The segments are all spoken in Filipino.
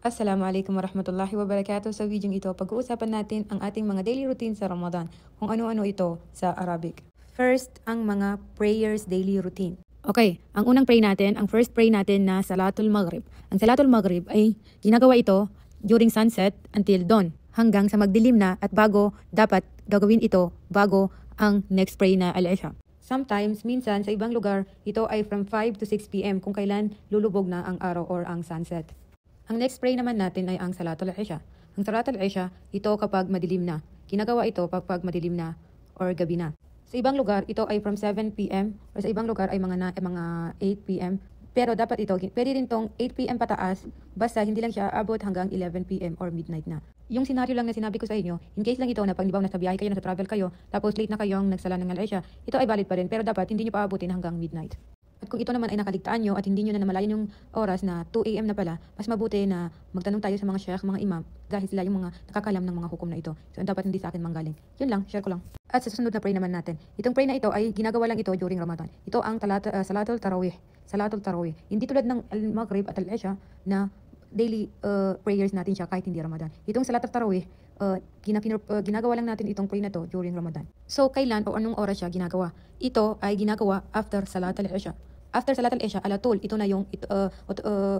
Assalamualaikum warahmatullahi wabarakatuh. Sa video ito, pag-uusapan natin ang ating mga daily routine sa Ramadan, kung ano-ano ito sa Arabic. First, ang mga prayers daily routine. Okay, ang unang pray natin, ang first pray natin na Salatul Maghrib. Ang Salatul Maghrib ay ginagawa ito during sunset until dawn, hanggang sa magdilim na at bago dapat gagawin ito bago ang next pray na Al-Isha. Sometimes, minsan sa ibang lugar, ito ay from 5 to 6 p.m. kung kailan lulubog na ang araw or ang sunset. Ang next pray naman natin ay ang Salatul Isha. Ang Salatul Isha, ito kapag madilim na. Ginagawa ito kapag madilim na or gabi na. Sa ibang lugar, ito ay from 7 p.m. or sa ibang lugar ay mga 8 p.m. Pero dapat ito, pwede rin tong 8 p.m. pataas, basta hindi lang siya abot hanggang 11 p.m. or midnight na. Yung senaryo lang na sinabi ko sa inyo, in case lang ito na pag nasa biyahe kayo, nasa travel kayo, tapos late na kayong nagsala ng Al-Isha, ito ay valid pa rin, pero dapat hindi nyo paabutin hanggang midnight. At kung ito naman ay nakaligtaan nyo at hindi nyo na namalayan yung oras na 2 a.m. na pala, mas mabuti na magtanong tayo sa mga sheikh, mga imam, dahil sila yung mga nakakalam ng mga hukom na ito. So dapat hindi sa akin manggaling. Yun lang, share ko lang. At sa susunod na pray naman natin. Itong pray na ito ay ginagawa lang ito during Ramadan. Ito ang Salatul Tarawih. Salatul Tarawih. Hindi tulad ng Al-Maghrib at Al-Isha na daily prayers natin siya kahit hindi Ramadan. Itong Salatul Tarawih, ginagawa lang natin itong pray na to during Ramadan. So, kailan o anong oras siya ginagawa? Ito ay ginagawa after Salatul Isha. After Salatul Isha, alatul, ito na yung,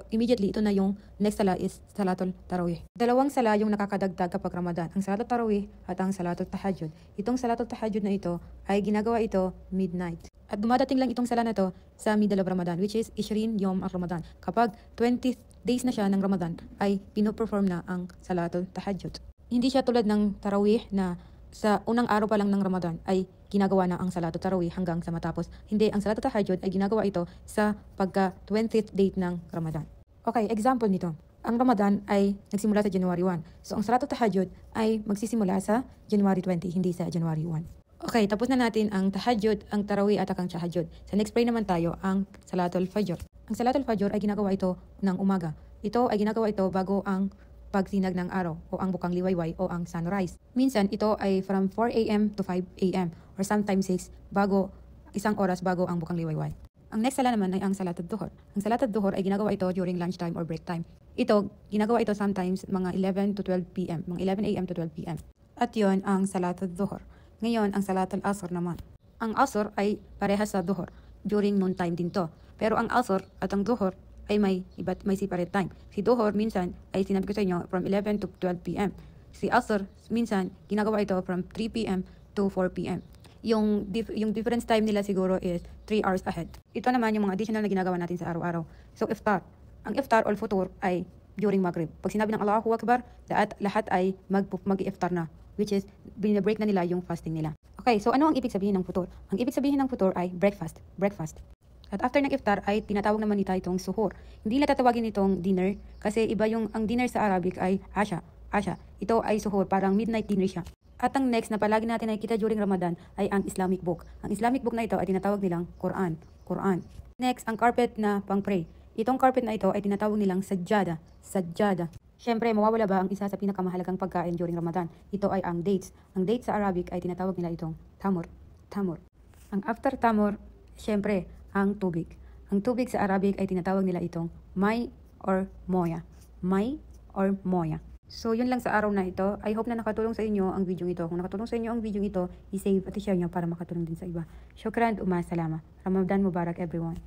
immediately, ito na yung next sala is Salatul Tarawih. Dalawang sala yung nakakadagdag kapag Ramadan, ang Salatul Tarawih at ang Salatul Tahajjud. Itong Salatul Tahajjud na ito ay ginagawa ito midnight. At dumadating lang itong sala na to sa middle of Ramadan, which is 20 Yom al-Ramadan. Kapag 20 days na siya ng Ramadan, ay pinoperform na ang Salatul Tahajjud. Hindi siya tulad ng Tarawih na sa unang araw pa lang ng Ramadan ay ginagawa na ang Salatul Tarawih hanggang sa matapos. Hindi, ang Salatul Tahajjud ay ginagawa ito sa pagka 20th date ng Ramadan. Okay, example nito. Ang Ramadan ay nagsimula sa January 1. So, ang Salatul Tahajjud ay magsisimula sa January 20, hindi sa January 1. Okay, tapos na natin ang Tahajjud, ang Tarawih at ang Tahajjud. Sa next pray naman tayo, ang Salatul Fajr. Ang Salatul Fajr ay ginagawa ito ng umaga. Ito ay ginagawa ito bago ang pagsinag ng araw o ang bukang liwayway o ang sunrise. Minsan ito ay from 4 a.m. to 5 a.m. or sometimes 6 isang oras bago ang bukang liwayway. Ang next sala naman ay ang Salatul Duhur. Ang Salatul Duhur ay ginagawa ito during lunchtime or break time. Ito, ginagawa ito sometimes mga 11 to 12 p.m. Mga 11 a.m. to 12 p.m. At yon ang Salatul Duhur. Ngayon, ang Salatul Asr naman. Ang Asr ay parehas sa Duhur. During noon time din to. Pero ang Asr at ang Duhur ay may separate time. Si Duhur minsan ay sinabi ko sa inyo from 11 to 12 p.m. Si Asr minsan ginagawa ito from 3 p.m. to 4 p.m. Yung difference time nila siguro is 3 hours ahead. Ito naman yung mga additional na ginagawa natin sa araw-araw. So iftar. Ang iftar or futur ay during Maghrib. Pag sinabi ng Allahu Akbar, lahat ay mag-iftar na, which is binibreak na nila yung fasting nila. Okay, so ano ang ibig sabihin ng futur? Ang ibig sabihin ng futur ay breakfast. At after ng iftar ay tinatawag naman nila itong suhur. Hindi nila tatawagin itong dinner kasi iba ang dinner sa Arabic ay asha. Ito ay suhur, parang midnight dinner siya. At ang next na palagi natin nakikita during Ramadan ay ang Islamic book. Ang Islamic book na ito ay tinatawag nilang Quran. Next, ang carpet na pang-pray. Itong carpet na ito ay tinatawag nilang sajjada. Siyempre, mawawala ba ang isa sa pinakamahalagang pagkain during Ramadan? Ito ay ang dates. Ang dates sa Arabic ay tinatawag nila itong tamur. Ang after tamur, siyempre, ang tubig. Ang tubig sa Arabic ay tinatawag nila itong may or moya. So, yun lang sa araw na ito. I hope na nakatulong sa inyo ang video ito. Kung nakatulong sa inyo ang video ito, i-save at i-share nyo para makatulong din sa iba. Syukran, salama. Ramadan Mubarak everyone.